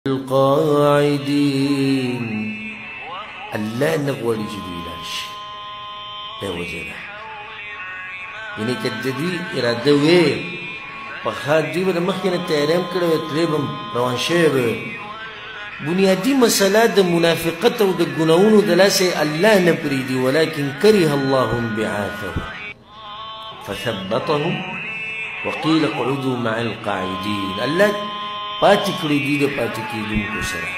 القاعدين الله نغوړي چې دوی لاړ شي دا وجه ده یعنې که د دوی اراده وې پخوا دوی به د مخکې نه تیاری هم کړی وی تلې به روان شوی به بنیادي مسله د منافقت او د ګناهونو د لاسه الله نه پرېږدي ولکن کره الله انبعاثهم فثبتهم وقيل اقعدوا مع القاعدين الله پاتې کړي دوی د پاتې کېدونکو سره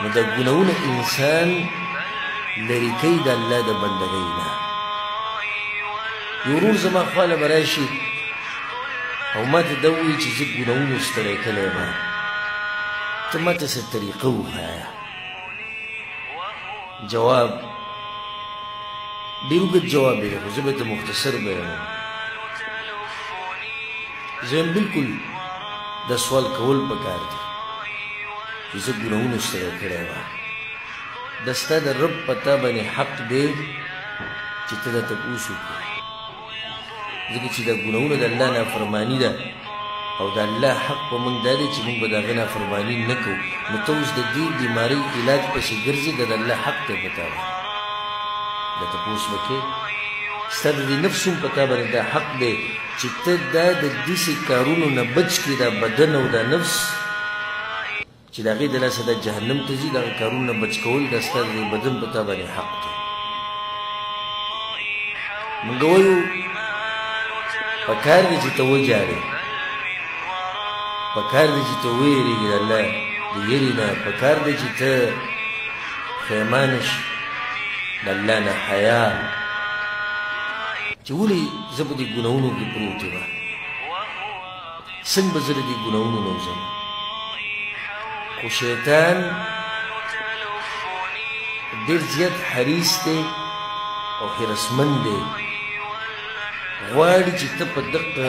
نو د ګناهونو انسان لرې کوي د الله د بندګۍ نه یو ورور زما خواله به راشي او ما ته دا ووایي چې زه ګناهونو ستړی کلی یم ته ما ته څه طریقه وښایه جواب ډېر اوږد جواب دی خو زه به ته مختصر بیانوم زه یم بلکل دا سوال کول پکار دی چې زه ګناهونو ستړی کړی وه دا ستا د رب په تا باندې حق دی چې ته دا تپوس وکړې ځکه چې دا ګناهونه د الله نافرماني ده او د الله حق په موږ دا دی چې موږ به د هغې نافرماني نه کوو نو ته اوس د دې بیمارۍ علاج پسې ګرځې د الله حق دی په تا باندې دا تپوس به کوې ستا د دې نفس هم په تا باندې دا حق دی چې ته دا د داسې کارونو نه بچ کړې دا بدن او دا نفس چې د هغې د لاسه دا جهنم ته ځي دغه کارونو نه بچ کول دا ستا د بدن په تا باندې حق دی موږ وایو پکار دی چې ته وجاړې پکار دی چې ته ویرېږې د الله د یرې نه پکار دی چې ته پښیمانه شي د الله نه حیا چې ولې زه په دې ګناهونو کې پروت یم څنګه به زه له دې ګناهونو نه وځم خو شیطان ډېر زیات حریص دی او حرصمند دی غواړي چې ته په دقه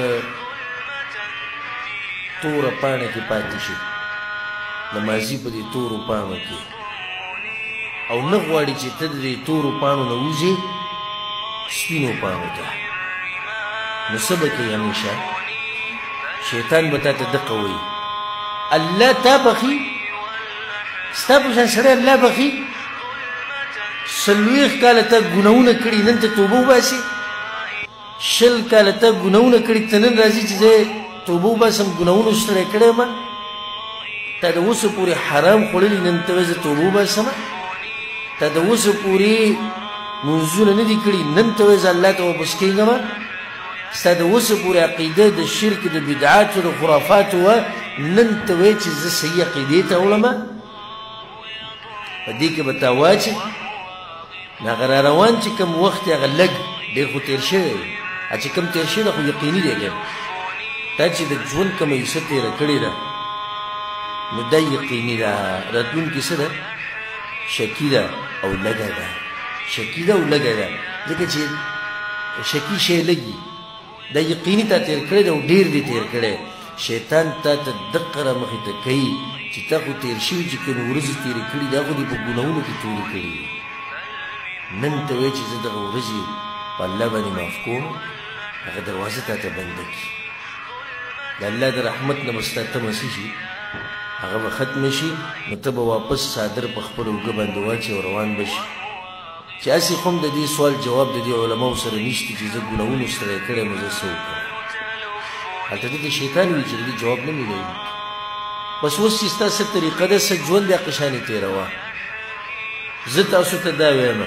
توره پاڼه کې پاتې شي د ماضي په دې تورو پاڼو کې او نه غواړي چې ته د دې تورو پاڼو نه وځې سپینو پاڼو ته نو څه به کوي همیشه شیطان به تا ته دقه وایي الله تا بخي ستا په شان سړی الله بخي 40 کاله تا ګناهونه کړي نن ته توبه وباسې 20 کاله تا ګناهونه کړي ته نن راځي چې زه توبه وباسم ګناهونو ستړی کړی یم تا د اوسه پورې حرام خوړلي نن ته وایې زه توبه وباسم تا د اوسه پورې منځونه نه دي کړي نن ته وایې زه الله ته واپس کېږم ستا د اوسه پورې عقیده د شرک د بدعاتو د خرافاتو وه نن ته وایې چې زه صحیح عقیدې ته وړم په دې کې به تا واچې نو هغه را روان چې کوم وخت یې هغه لږ ډېر خو تېر شوی چې کوم تېر شوی ده خو یقیني دی که تا چې د ژوند کومه حصه تېره کړې ده نو دا یقیني ده راتلونکې څه ده شکي ده او لږه ده شکي ده او لږه ده ځکه چې شکي شی لږي دا یقیني تا تېر کړی ده او ډېر دې تېر کړی شیطان تا ته دقه را مخې ته کوي چې تا خو تېر شوي چې کومې ورځې تېرې کړي دا خو دې په ګناهونو کې تورې کړي نن ته وایې چې زه دغه ورځې په الله باندې معاف کوم هغه دروازه تا ته بنده کړي د الله د رحمت نه به ستا تمه څه شي هغه به ختمه شي نو ته به واپس څادر په خپل اوږه باندې واچې او روان به شي چې هسې خو هم د دې سوال جواب د دې علماو سره نشته چې زه ګناهونو ستړی کړی یم زه څه وکړم هلته دې شیطان وي چې د دې جواب نه میلوي بس اوس چې ستا څه طریقه ده څه ژوند د هغه شانې تېروه زه تاسو ته دا وایم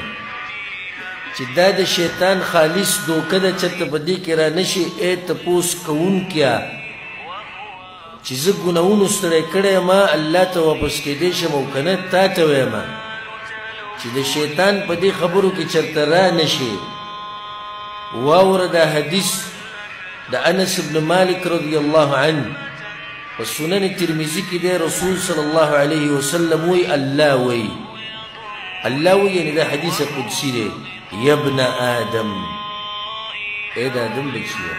چې دا د شیطان خالص دوکه ده چېرته په دې کې را نه شي ای تپوس کوونکیه چې زه ګناهونو ستړی کړی یم الله ته واپس کېدی شم او که نه تا ته وایم چې د شیطان په دې خبرو کې چېرته را نه شي واوره دا حدیث د انس بن مالک رضی الله عنه په سنن ترمذي کې دی رسول صلی الله علیه وسلم وی الله وی الله وی یعنی دا حدیث قدسی دی یا ابن آدم ای د آدم بچیه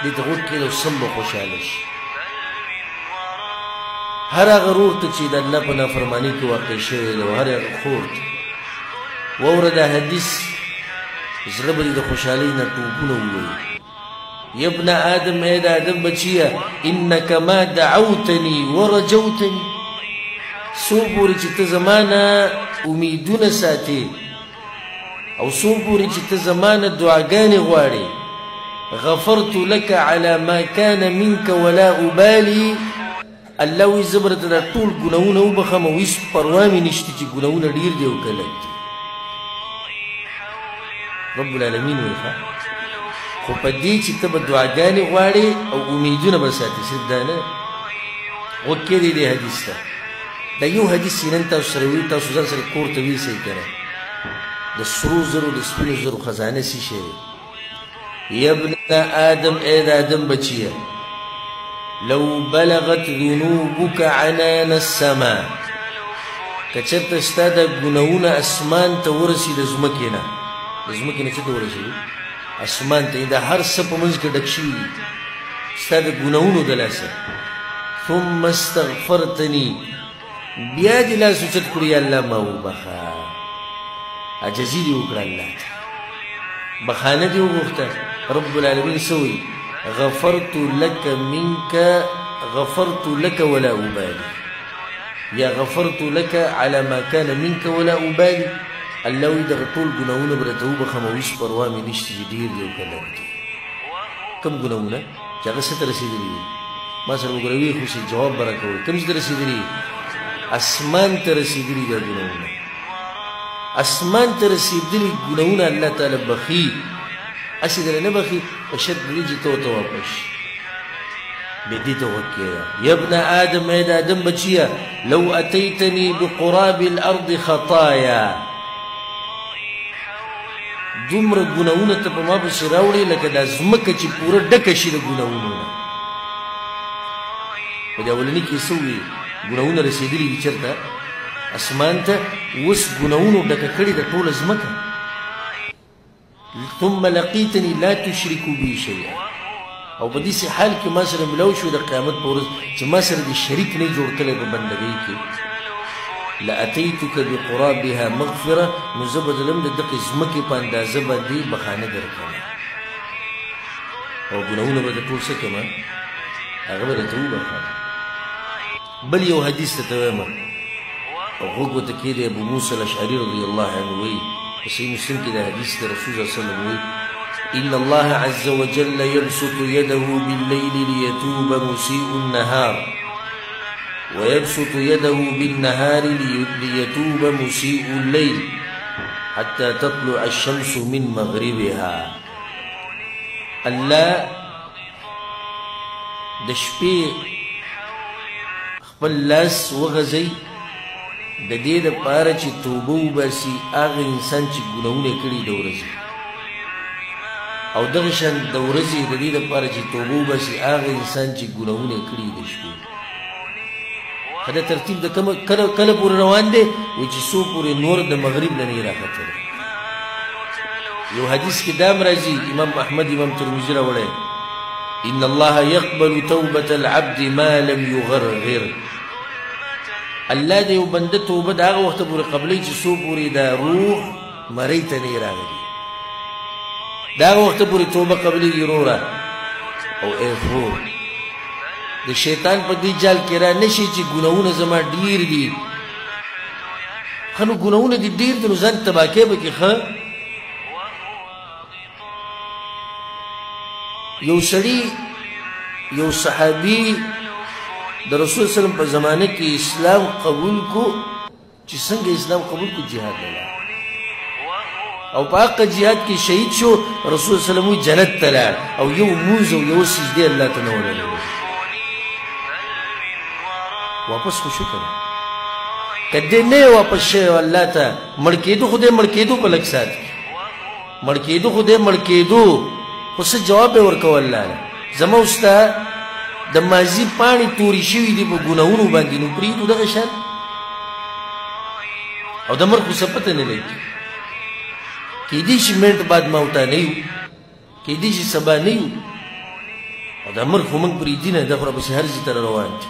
دې ته غوږ کېږده او سم به خوشحاله شي هر هغه رور ته چې د الله په نافرمانۍ کې واقع شوی دی او هر هغه خور ته واوره دا حدیث زړه به دې د خوشحالۍ نه ټوپونه ووایي یا ابن آدم ای د آدم بچیه انک ما دعوتنی ورجوتنی څو پورې چې ته زما نه امیدونه ساتې او څو پورې چې ته زما نه دعاګانې غواړې غفرت لك على ما كان منك ولا أبالي الله وی زه به درته دا ټول ګناهونه وبخم او هېڅ پروا مې نشته چې ګناهونه ډېر دي او که لږ دي رب العالمین وایي ښه خو په دې چې ته به دعاګانې غواړې او امیدونه به ساتې صرف دا نه غوږ کېدی دې حدیث ته دا یو حدیث چې نن تاسو سره وي تاسو ځان سره کور ته ویسئ که نه د سرو زرو د سپینو زرو خزانه څه شی دی یا ابن آدم ای د آدم بچیه لو بلغت ذنوبك عنان السماء که چېرته ستا دا ګناهونه اسمان ته ورسي د ځمکې نه د ځمکې نه څه ته ورسېږي اسمان ته دا هر څه په منځ کې ډک شوي دي ستا د ګناهونو د لاسه ثم استغفرتني بیا دې لاس اوچت کړو یا الله ما وبخه عجزي دې وکړه الله ته بخانه دې وغوښته رب العالمین څه وایي غفرت لك منك غفرت لك ولا أبالي یا غفرت لك على ما كان منك ولا أبالي الله وایي دغه ټول ګناهونه به درته وبخم او هېڅ پروا مې نشته چې ډېر دي او که لږ دي کوم ګناهونه چې هغه څه ته رسېدلي دي ما سره وګوره ویې خو شي جواب به راکوئ کوم چې ته رسېدلي اسمان ته رسېدلي دا ګناهونه اسمان ته رسېدلي ګناهونه الله تعالی بخي هسې درې نه بخي په شرط د دې چې ته ورته واپس شي بیا دې ته غوږ کېږه یا ابن آدم ای د آدم بچیه لو اتیتني بقراب الارض خطایا دومره ګناهونه ته په ما پسې راوړې لکه دا ځمکه چې پوره ډکه شي د ګناهونو نه په دې اولني کې څه وویل ګناهونه رسېدلي دي چېرته اسمان ته اوس ګناهونو ډکه کړې ده ټوله ځمکه ثم لقيتني لا تشرك بي شيئا او په دې حال کې ما سره ملو شو د قیامت په ورځ چې ما سره د شریک نه جوړ کړی په بندګۍ کې لاتيتك بقرابها مغفره نو زه به دلم د دغې ځمکې په اندازه باندې بخانه درکړم او ګناهونه به د ټول څه کړم هغه به درته وبخم بل یو حدیث ته وایم او غوږ ورته کېدی ابو موسی الاشعري رضی الله عنه وایي صحيح مسلم كده حديث الرسول صلى الله عليه وسلم إن الله عز وجل يبسط يده بالليل ليتوب مسيء النهار ويبسط يده بالنهار ليتوب مسيء الليل حتى تطلع الشمس من مغربها الله د شپې خپل لاس وغځوي د دې دپاره چې توبه وباسي هغه انسان چې ګناهونه یې کړي د ورځې او دغه شان د ورځې د دې دپاره چې توبه وباسي هغه انسان چې ګناهونه یې کړي د شپې ښه دا ترتیب د کله پورې روان دی وایي چې څو پورې نور د مغرب نه نه راختلی یو حدیث کې دا هم راځي امام احمد امام ترمذي راوړی ان الله يقبل توبة العبد ما لم يغرغر الله د یو بنده توبه د هغه وخته پورې قبلوي چې څو پورې دا روح مرۍ ته نه راغلي د هغه وخته پورې توبه قبلېږي وروره او ای ورور د شیطان په دې جال کې را نه شي چې ګناهونه زما ډېر دي ښه نو ګناهونه دې ډېر دي نو ځان تباه کې به کې ښه یو سړي یو صحابي د رسول صلی الله علیه وسلم په زمانه کې اسلام قبول کو چې څنګه اسلام قبول کو جهاد لاله او په هغه جهاد کې شهید شو رسول صلی الله علیه وسلم جنت ته لاړ او یو مونځ او یو سجدې الله ته نه ورغلی واپس خو شو کنه که دې نه واپس شوی الله ته مړ کېدو خو دې مړ کېدو په لږ ساعت کې مړ کېدو خو دې مړ کېدو خو څه جواب یې ورکوه الله له زما او ستا د ماضي پاڼې تورې شوي دي په ګناهونو باندې نو پرېږدو دغه شان او د مرګ خو څه پته نه لګي کېدی شي منټ بعد ما او تا نه یو کېدی شي سبا نه یو او د مرګ خو موږ پرېږدي نه دا خو راپسې هر ځای ته روان دي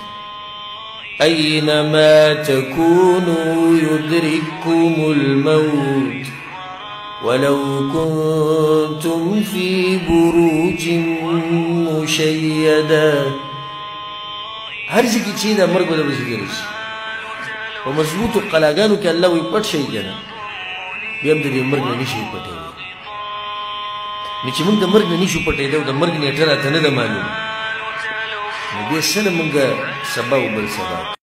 أينما تكونوا يدرككم الموت ولو كنتم في بروج مشيدة هر ځای کې چې دا مرګ به درپسې تېر شي په مضبوطو قلاګانو کې الله وایي پټ شئ که نه بیا هم د دې مرګ نه نه شئ پټېدی نو چې موږ د مرګ نه نه شو پټېدی او د مرګ نیټه راته نه ده معلومه نو دې څه نه موږ سبا او بل سبا